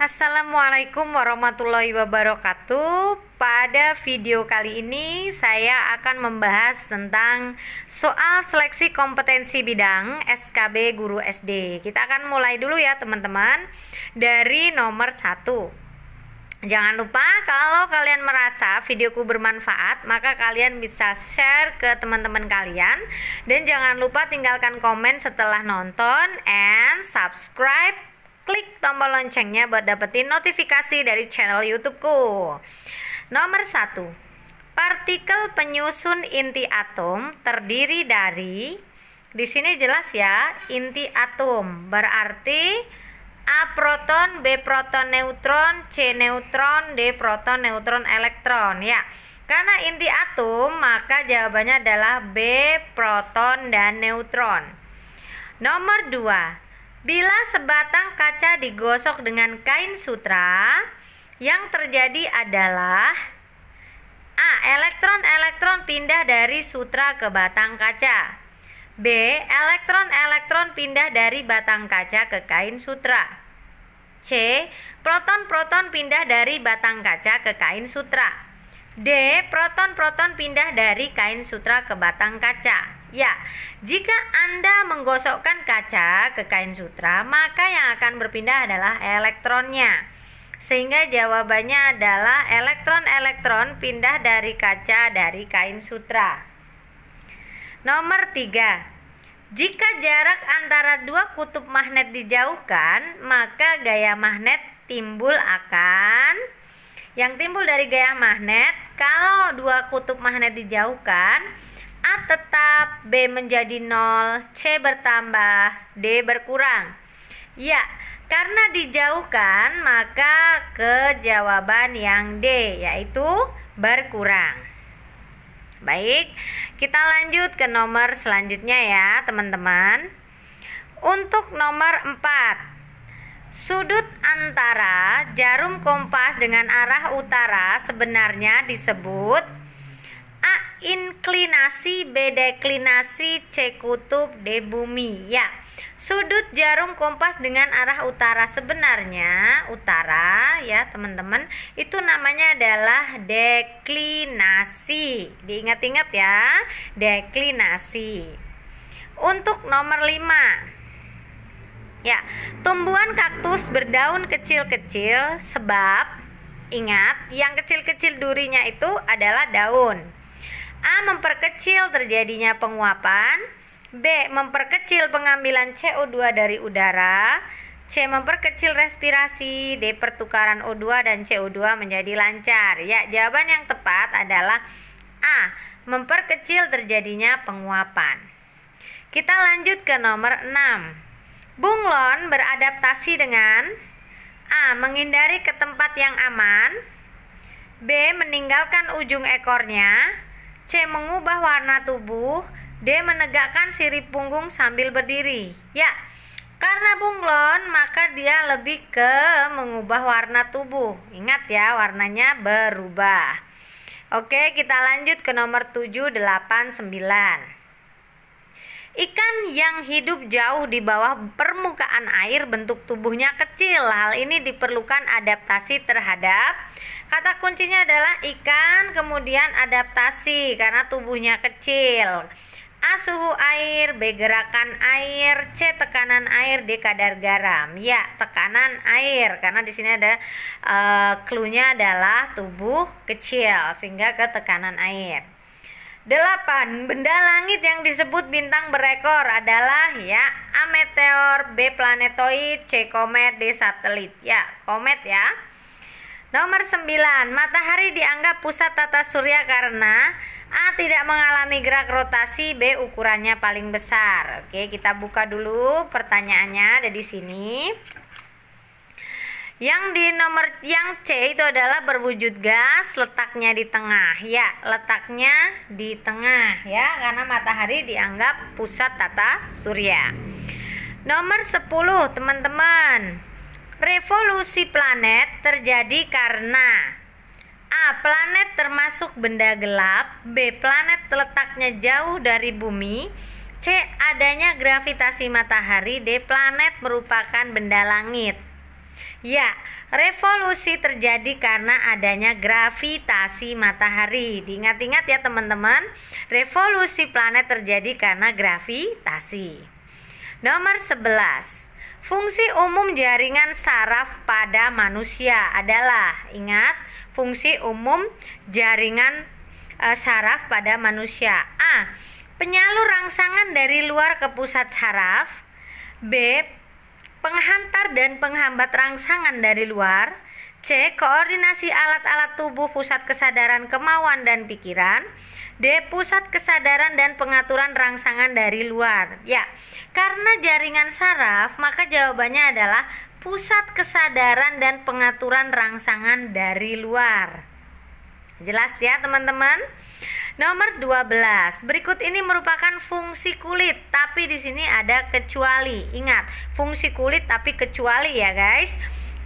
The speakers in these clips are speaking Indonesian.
Assalamualaikum warahmatullahi wabarakatuh. Pada video kali ini saya akan membahas tentang soal seleksi kompetensi bidang SKB Guru SD. Kita akan mulai dulu ya teman-teman, dari nomor 1. Jangan lupa kalau kalian merasa videoku bermanfaat, maka kalian bisa share ke teman-teman kalian. Dan jangan lupa tinggalkan komen setelah nonton and subscribe. Klik tombol loncengnya buat dapetin notifikasi dari channel YouTubeku. Nomor 1. Partikel penyusun inti atom terdiri dari, di sini jelas ya, inti atom berarti A proton, B proton neutron, C neutron, D proton neutron elektron ya. Karena inti atom maka jawabannya adalah B proton dan neutron. Nomor 2. Bila sebatang kaca digosok dengan kain sutra, yang terjadi adalah A. Elektron-elektron pindah dari sutra ke batang kaca. B. Elektron-elektron pindah dari batang kaca ke kain sutra. C. Proton-proton pindah dari batang kaca ke kain sutra. D. Proton-proton pindah dari kain sutra ke batang kaca. Ya, jika Anda menggosokkan kaca ke kain sutra, maka yang akan berpindah adalah elektronnya. Sehingga jawabannya adalah elektron-elektron pindah dari kaca dari kain sutra. Nomor 3. Jika jarak antara dua kutub magnet dijauhkan, maka gaya magnet yang timbul dari gaya magnet, kalau dua kutub magnet dijauhkan, A tetap, B menjadi 0, C bertambah, D berkurang. Ya, karena dijauhkan maka ke jawaban yang D, yaitu berkurang. Baik, kita lanjut ke nomor selanjutnya ya teman-teman. Untuk nomor 4, sudut antara jarum kompas dengan arah utara sebenarnya disebut A. Inklinasi, B. Deklinasi, C. Kutub, D. Bumi ya. Sudut jarum kompas dengan arah utara sebenarnya utara ya teman-teman, itu namanya adalah deklinasi. Diingat-ingat ya, deklinasi. Untuk nomor 5 ya, tumbuhan kaktus berdaun kecil-kecil sebab, ingat, yang kecil-kecil durinya itu adalah daun. A. Memperkecil terjadinya penguapan. B. Memperkecil pengambilan CO2 dari udara. C. Memperkecil respirasi. D. Pertukaran O2 dan CO2 menjadi lancar. Ya, jawaban yang tepat adalah A. Memperkecil terjadinya penguapan. Kita lanjut ke nomor 6. Bunglon beradaptasi dengan A. Menghindari ke tempat yang aman. B. Meninggalkan ujung ekornya. C. Mengubah warna tubuh. D. Menegakkan sirip punggung sambil berdiri. Ya, karena bunglon maka dia lebih ke mengubah warna tubuh. Ingat ya, warnanya berubah. Oke, kita lanjut ke nomor 7, 8, 9. Ikan yang hidup jauh di bawah permukaan air bentuk tubuhnya kecil. Hal ini diperlukan adaptasi terhadap, kata kuncinya adalah ikan, kemudian adaptasi karena tubuhnya kecil. A. Suhu air, B. Gerakan air, C. Tekanan air, D. Kadar garam. Ya, tekanan air karena di sini ada clue-nya adalah tubuh kecil sehingga ke tekanan air. 8. Benda langit yang disebut bintang berekor adalah ya A. Meteor, B. Planetoid, C. Komet, D. Satelit. Ya, komet ya. Nomor 9. Matahari dianggap pusat tata surya karena A. Tidak mengalami gerak rotasi, B. Ukurannya paling besar. Oke, kita buka dulu pertanyaannya ada di sini. Yang C itu adalah berwujud gas, letaknya di tengah. Ya, letaknya di tengah ya, karena matahari dianggap pusat tata surya. Nomor 10, teman-teman. Revolusi planet terjadi karena A. Planet termasuk benda gelap. B. Planet letaknya jauh dari bumi. C. Adanya gravitasi matahari. D. Planet merupakan benda langit. Ya, revolusi terjadi karena adanya gravitasi matahari. Diingat-ingat ya teman-teman, revolusi planet terjadi karena gravitasi. Nomor 11. Fungsi umum jaringan saraf pada manusia adalah, ingat, fungsi umum jaringan saraf pada manusia. A. Penyalur rangsangan dari luar ke pusat saraf. B. Penghantar dan penghambat rangsangan dari luar. C. Koordinasi alat-alat tubuh, pusat kesadaran, kemauan, dan pikiran. D. Pusat kesadaran dan pengaturan rangsangan dari luar. Ya, karena jaringan saraf, maka jawabannya adalah pusat kesadaran dan pengaturan rangsangan dari luar. Jelas ya teman-teman? Nomor 12. Berikut ini merupakan fungsi kulit, tapi di sini ada kecuali. Ingat, fungsi kulit tapi kecuali ya guys.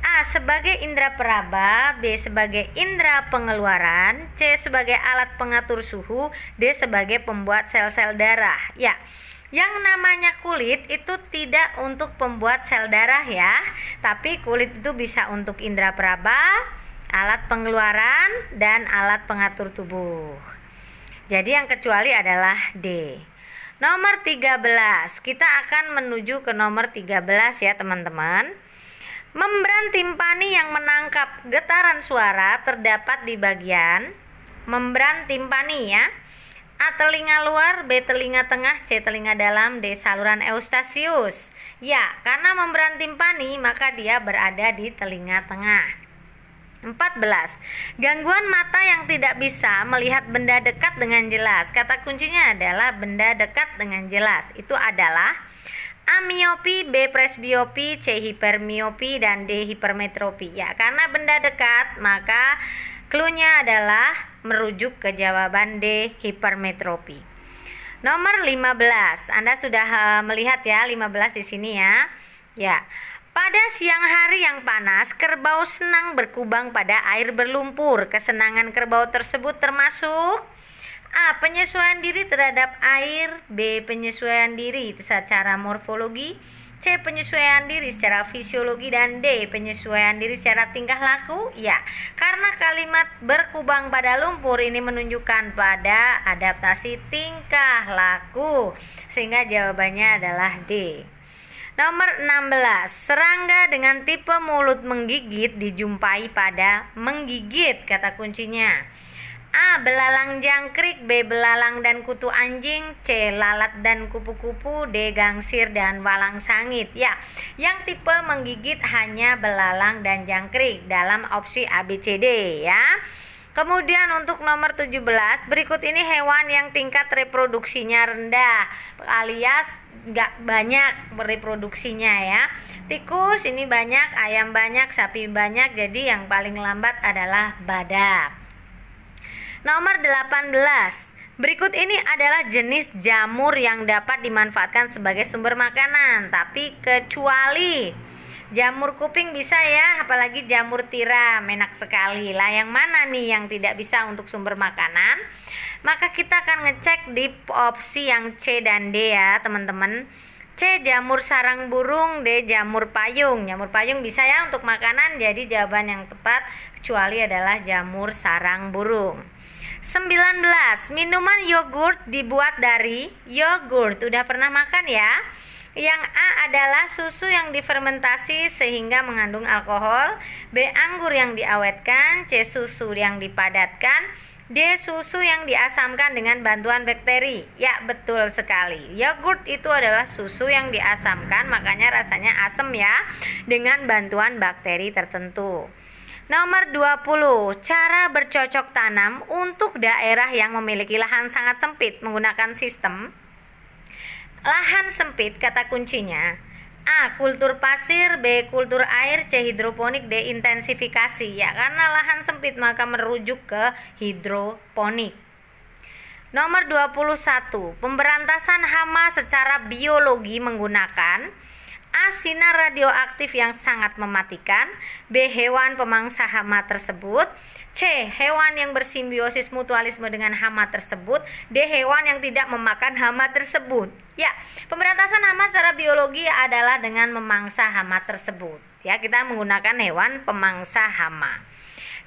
A. Sebagai indera peraba. B. Sebagai indera pengeluaran. C. Sebagai alat pengatur suhu. D. Sebagai pembuat sel-sel darah. Ya, yang namanya kulit itu tidak untuk pembuat sel darah ya, tapi kulit itu bisa untuk indera peraba, alat pengeluaran, dan alat pengatur tubuh. Jadi yang kecuali adalah D. Nomor 13. Kita akan menuju ke nomor 13 ya teman-teman. Membran timpani yang menangkap getaran suara terdapat di bagian membran timpani ya. A. Telinga luar. B. Telinga tengah. C. Telinga dalam. D. Saluran Eustachius. Ya, karena membran timpani maka dia berada di telinga tengah. 14. Gangguan mata yang tidak bisa melihat benda dekat dengan jelas. Kata kuncinya adalah benda dekat dengan jelas. Itu adalah A. Miopi, B. Presbiopi, C. Hipermiopi, dan D. Hipermetropi. Ya, karena benda dekat maka cluenya adalah merujuk ke jawaban D. Hipermetropi. Nomor 15. Anda sudah melihat ya 15 di sini ya. Ya. Pada siang hari yang panas, kerbau senang berkubang pada air berlumpur. Kesenangan kerbau tersebut termasuk A. Penyesuaian diri terhadap air. B. Penyesuaian diri secara morfologi. C. Penyesuaian diri secara fisiologi. Dan D. Penyesuaian diri secara tingkah laku. Ya, karena kalimat berkubang pada lumpur ini menunjukkan pada adaptasi tingkah laku, sehingga jawabannya adalah D. Nomor 16. Serangga dengan tipe mulut menggigit dijumpai pada menggigit. Kata kuncinya A. Belalang jangkrik. B. Belalang dan kutu anjing. C. Lalat dan kupu-kupu. D. Gangsir dan walang sangit. Ya, yang tipe menggigit hanya belalang dan jangkrik dalam opsi A, B, C, D ya. Kemudian untuk nomor 17, berikut ini hewan yang tingkat reproduksinya rendah alias gak banyak reproduksinya ya. Tikus ini banyak, ayam banyak, sapi banyak, jadi yang paling lambat adalah badak. Nomor 18. Berikut ini adalah jenis jamur yang dapat dimanfaatkan sebagai sumber makanan, tapi kecuali jamur kuping bisa ya, apalagi jamur tiram, enak sekali lah. Yang mana nih yang tidak bisa untuk sumber makanan? Maka kita akan ngecek di opsi yang C dan D ya teman-teman. C. Jamur sarang burung. D. Jamur payung. Jamur payung bisa ya untuk makanan, jadi jawaban yang tepat kecuali adalah jamur sarang burung. 19. Minuman yogurt dibuat dari yogurt. Udah pernah makan ya? Yang A adalah susu yang difermentasi sehingga mengandung alkohol. B. Anggur yang diawetkan. C. Susu yang dipadatkan. D. Susu yang diasamkan dengan bantuan bakteri. Ya, betul sekali. Yogurt itu adalah susu yang diasamkan, makanya rasanya asam ya, dengan bantuan bakteri tertentu. Nomor 20. Cara bercocok tanam untuk daerah yang memiliki lahan sangat sempit menggunakan sistem lahan sempit. Kata kuncinya A. Kultur pasir. B. Kultur air. C. Hidroponik. D. Intensifikasi. Ya, karena lahan sempit maka merujuk ke hidroponik. Nomor 21. Pemberantasan hama secara biologi menggunakan A. Sinar radioaktif yang sangat mematikan. B. Hewan pemangsa hama tersebut. C. Hewan yang bersimbiosis mutualisme dengan hama tersebut. D. Hewan yang tidak memakan hama tersebut. Ya, pemberantasan hama secara biologi adalah dengan memangsa hama tersebut. ya, kita menggunakan hewan pemangsa hama.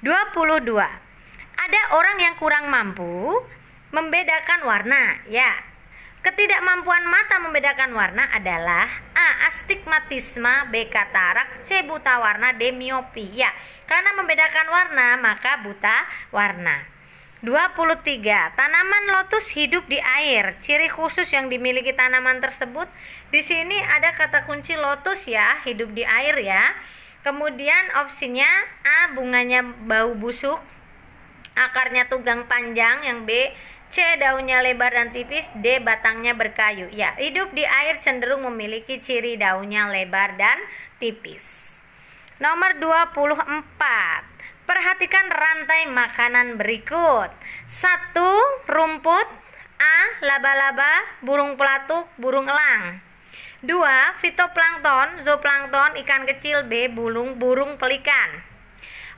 22. Ada orang yang kurang mampu membedakan warna, ya. Ketidakmampuan mata membedakan warna adalah A. Astigmatisme, B. Katarak, C. Buta warna, D. Miopi. Ya, karena membedakan warna maka buta warna. 23. Tanaman lotus hidup di air. Ciri khusus yang dimiliki tanaman tersebut. Di sini ada kata kunci lotus ya, hidup di air ya. Kemudian opsinya A. Bunganya bau busuk, akarnya tunggang panjang. Yang B. C. Daunnya lebar dan tipis. D. Batangnya berkayu. Ya, hidup di air cenderung memiliki ciri daunnya lebar dan tipis. Nomor 24. Perhatikan rantai makanan berikut. 1. Rumput. A. Laba-laba, burung pelatuk, burung elang. 2. Fitoplankton, zooplankton, ikan kecil. B. Burung pelikan.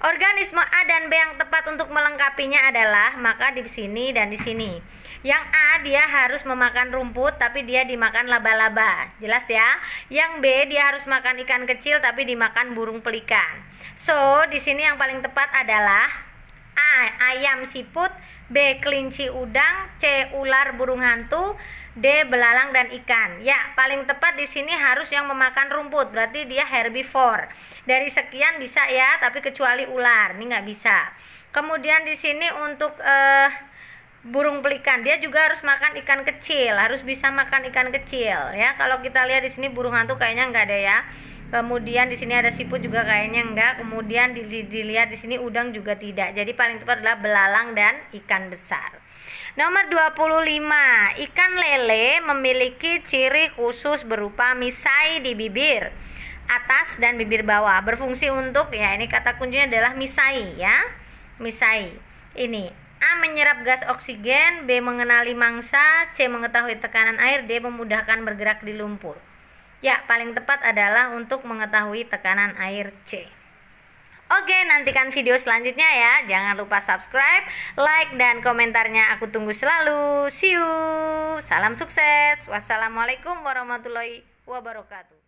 Organisme A dan B yang tepat untuk melengkapinya adalah maka di sini dan di sini. Yang A dia harus memakan rumput tapi dia dimakan laba-laba. Jelas ya? Yang B dia harus makan ikan kecil tapi dimakan burung pelikan. So, di sini yang paling tepat adalah A. Ayam siput, B. Kelinci udang, C. Ular burung hantu, D. Belalang dan ikan. Ya, paling tepat di sini harus yang memakan rumput, berarti dia herbivore. Dari sekian bisa ya, tapi kecuali ular, ini nggak bisa. Kemudian di sini untuk burung pelikan, dia juga harus makan ikan kecil, harus bisa makan ikan kecil ya. Kalau kita lihat di sini burung hantu kayaknya nggak ada ya. Kemudian di sini ada siput juga kayaknya enggak. Kemudian dilihat di sini udang juga tidak. Jadi paling tepat adalah belalang dan ikan besar. Nomor 25. Ikan lele memiliki ciri khusus berupa misai di bibir atas dan bibir bawah. Berfungsi untuk, ya ini kata kuncinya adalah misai ya. Misai. Ini A. Menyerap gas oksigen, B. Mengenali mangsa, C. Mengetahui tekanan air, D. Memudahkan bergerak di lumpur. Ya, paling tepat adalah untuk mengetahui tekanan air, C. Oke, nantikan video selanjutnya ya. Jangan lupa subscribe, like, dan komentarnya aku tunggu selalu. See you. Salam sukses. Wassalamualaikum warahmatullahi wabarakatuh.